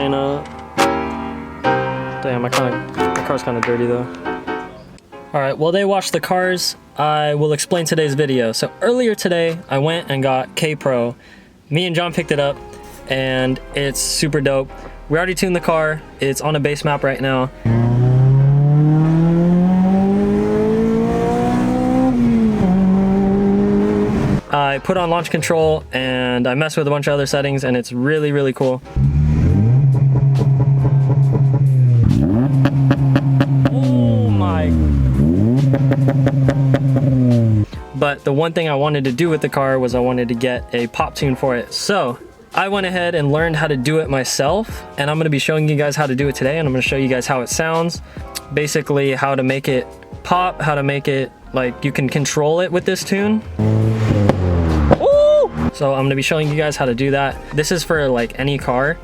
drying up. Damn, my car's kind of dirty though. All right, while they wash the cars, I will explain today's video. So earlier today, I went and got K Pro. Me and John picked it up, and it's super dope. We already tuned the car. It's on a base map right now. I put on launch control and I messed with a bunch of other settings, and it's really, really cool. Oh my. But the one thing I wanted to do with the car was I wanted to get a pop tune for it. So I went ahead and learned how to do it myself, and I'm gonna be showing you guys how to do it today, and I'm gonna show you guys how it sounds. Basically how to make it pop, how to make it like you can control it with this tune. So I'm gonna be showing you guys how to do that. This is for like any car.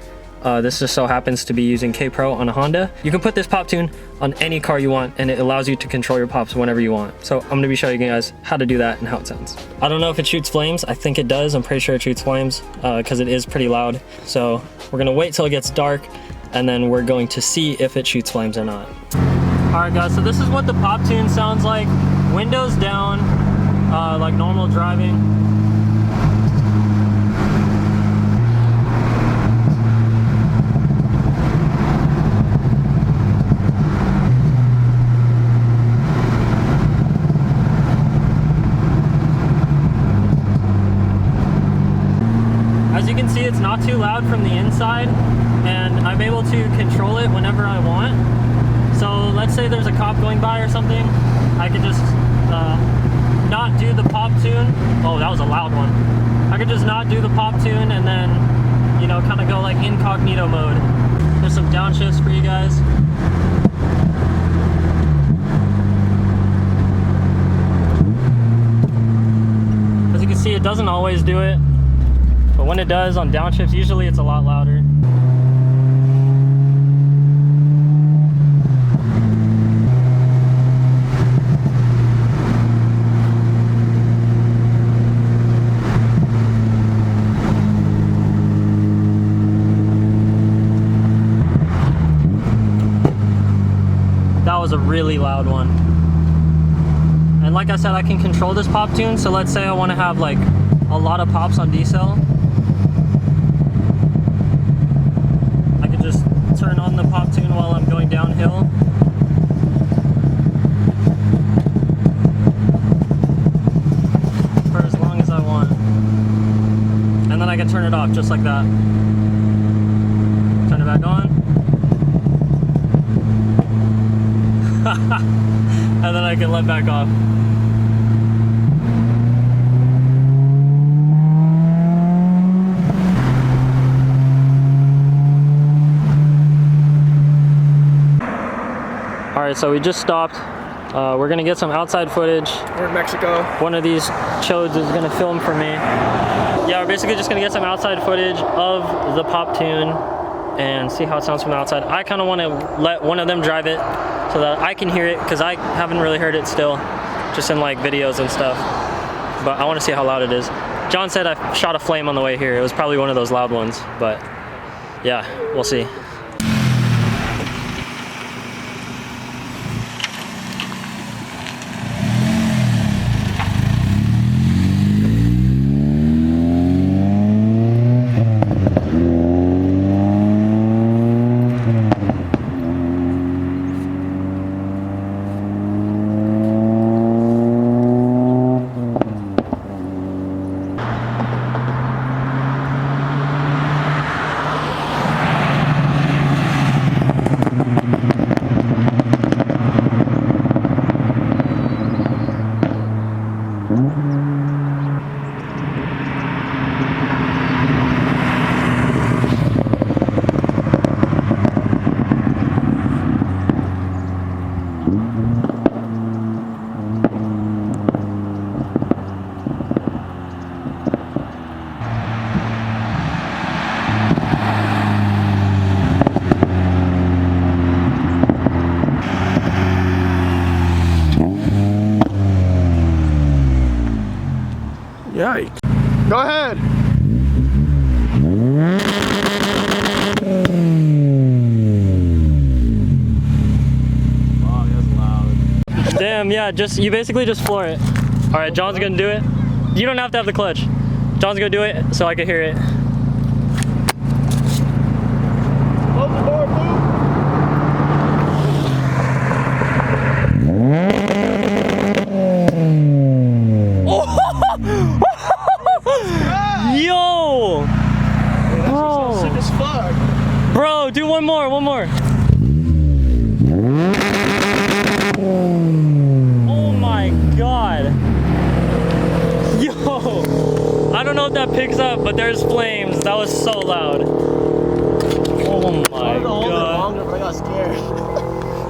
This just so happens to be using K Pro on a Honda. You can put this pop tune on any car you want, and it allows you to control your pops whenever you want. So I'm gonna be showing you guys how to do that and how it sounds. I don't know if it shoots flames. I think it does. I'm pretty sure it shoots flames because it is pretty loud. So we're gonna wait till it gets dark, and then we're going to see if it shoots flames or not. All right guys, so this is what the pop tune sounds like. Windows down, like normal driving. As you can see, it's not too loud from the inside, and I'm able to control it whenever I want. So let's say there's a cop going by or something, I could just not do the pop tune. Oh, that was a loud one. I could just not do the pop tune and then, you know, kind of go like incognito mode. There's some downshifts for you guys. As you can see, it doesn't always do it. But when it does on downshifts, usually it's a lot louder. That was a really loud one. And like I said, I can control this pop tune. So let's say I want to have like a lot of pops on decel. Turn on the pop tune while I'm going downhill. For as long as I want. And then I can turn it off just like that. Turn it back on. And then I can let back off. All right, so we just stopped. We're gonna get some outside footage. We're in Mexico. One of these chodes is gonna film for me. Yeah, we're basically just gonna get some outside footage of the pop tune and see how it sounds from the outside. I kind of want to let one of them drive it so that I can hear it, because I haven't really heard it still, just in like videos and stuff. But I want to see how loud it is. John said I shot a flame on the way here. It was probably one of those loud ones, but yeah, we'll see. Yikes. Go ahead. Yeah, you basically just floor it. All right, John's gonna do it. You don't have to have the clutch. John's gonna do it so I can hear it. Close the door, boo. Yo! Bro. Sick as fuck. Bro, do one more. Oh my god. Yo! I don't know if that picks up, but there's flames. That was so loud. Oh my god. Longer, but I got scared.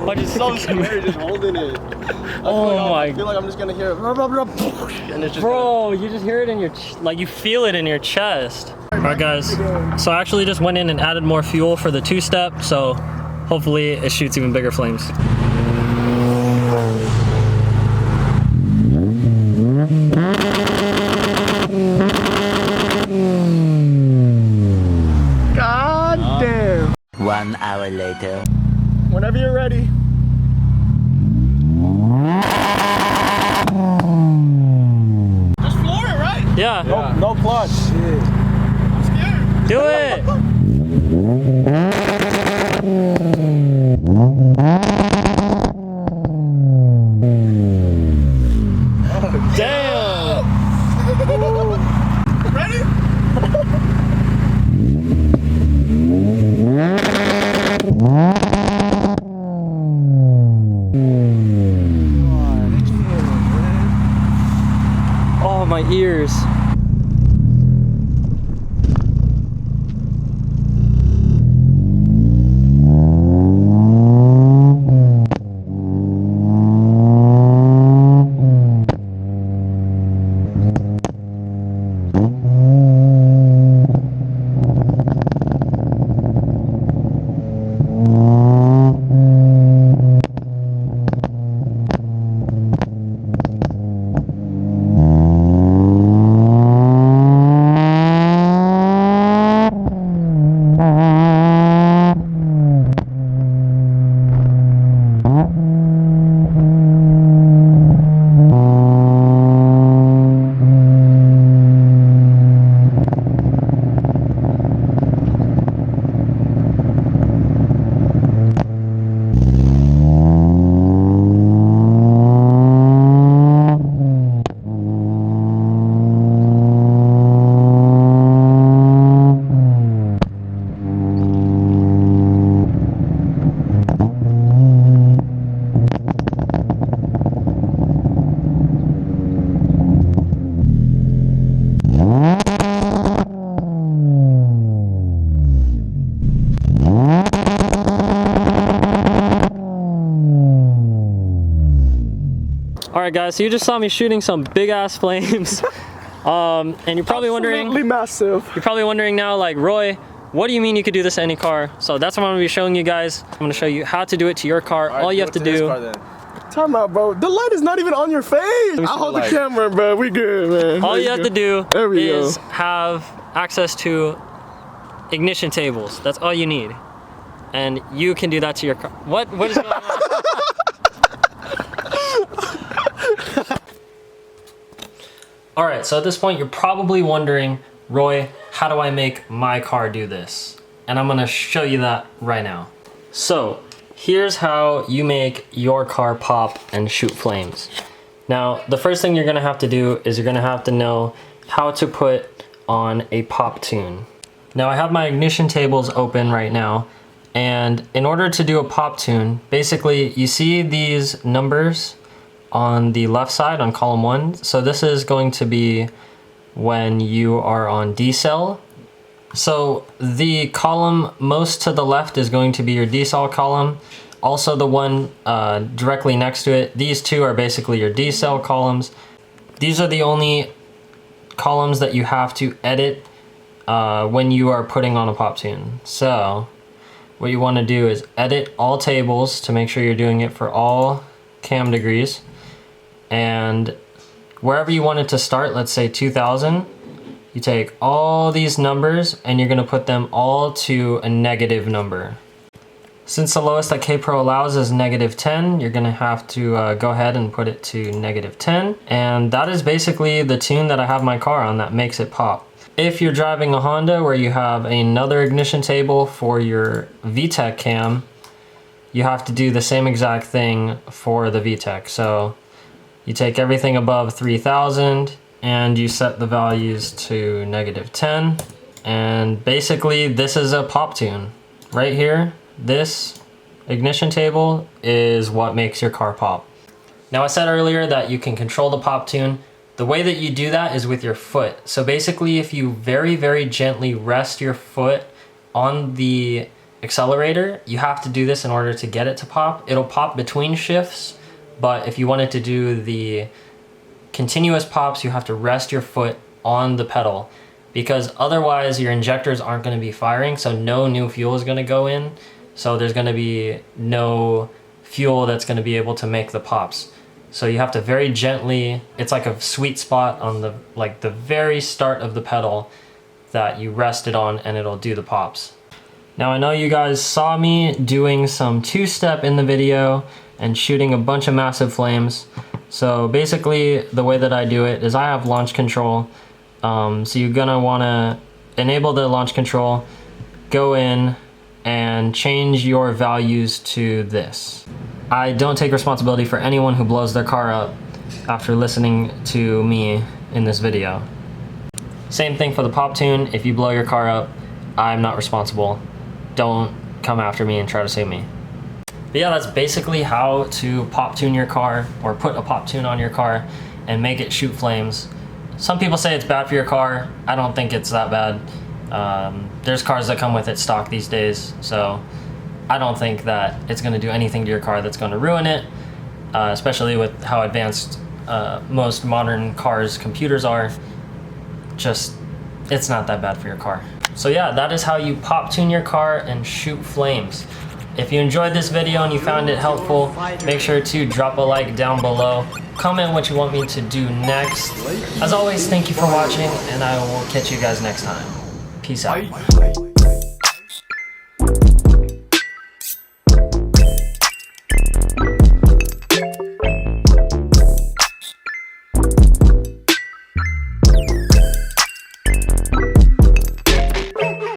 I'm just So scared just holding it. I feel like I'm just gonna hear it. And it's just Bro, you just hear it in your, like you feel it in your chest. All right guys, so I actually just went in and added more fuel for the 2-step, so hopefully it shoots even bigger flames. God damn. 1 hour later. Whenever you're ready. Just floor it, right? Yeah. No clutch. Shit. I'm scared. Do it. Damn. Ready? Oh, my ears. Alright guys, so you just saw me shooting some big ass flames. And you're probably wondering, massive. you're probably wondering now, like, Roy, what do you mean you could do this to any car? So that's what I'm gonna be showing you guys. I'm gonna show you how to do it to your car. All you have to do. Time out, bro. The light is not even on your face. I'll hold the camera, bro. We good, man. All you have to do is go. have access to ignition tables. That's all you need. And you can do that to your car. What is going on? All right, so at this point, you're probably wondering, Roy, how do I make my car do this? And I'm gonna show you that right now. So here's how you make your car pop and shoot flames. Now, the first thing you're gonna have to do is you're gonna have to know how to put on a pop tune. Now I have my ignition tables open right now, and in order to do a pop tune, basically you see these numbers on the left side on column 1. So this is going to be when you are on decel. So the column most to the left is going to be your decel column. Also the one directly next to it, these two are basically your decel columns. These are the only columns that you have to edit when you are putting on a pop tune. So what you want to do is edit all tables to make sure you're doing it for all cam degrees. And wherever you want it to start, let's say 2000, you take all these numbers and you're going to put them all to a negative number. Since the lowest that K-Pro allows is -10, you're gonna have to go ahead and put it to -10. And that is basically the tune that I have my car on that makes it pop. If you're driving a Honda where you have another ignition table for your VTEC cam, you have to do the same exact thing for the VTEC. So you take everything above 3000 and you set the values to -10. And basically this is a pop tune right here. This ignition table is what makes your car pop. Now I said earlier that you can control the pop tune. The way that you do that is with your foot. So basically if you very, very gently rest your foot on the accelerator, you have to do this in order to get it to pop. It'll pop between shifts, but if you wanted to do the continuous pops, you have to rest your foot on the pedal, because otherwise your injectors aren't going to be firing, so no new fuel is going to go in. So there's going to be no fuel that's going to be able to make the pops. So you have to very gently, it's like a sweet spot on the very start of the pedal that you rest it on and it'll do the pops. Now I know you guys saw me doing some two-step in the video and shooting a bunch of massive flames. So basically the way that I do it is I have launch control. So you're gonna wanna enable the launch control, go in and change your values to this. I don't take responsibility for anyone who blows their car up after listening to me in this video. Same thing for the pop tune. If you blow your car up, I'm not responsible. Don't come after me and try to save me. But yeah, that's basically how to pop tune your car, or put a pop tune on your car and make it shoot flames. Some people say it's bad for your car. I don't think it's that bad. There's cars that come with it stock these days, so I don't think that it's going to do anything to your car that's going to ruin it, especially with how advanced most modern cars' computers are. Just, it's not that bad for your car. So yeah, that is how you pop tune your car and shoot flames. If you enjoyed this video and you found it helpful, make sure to drop a like down below. Comment what you want me to do next. As always, thank you for watching, and I will catch you guys next time. Peace out.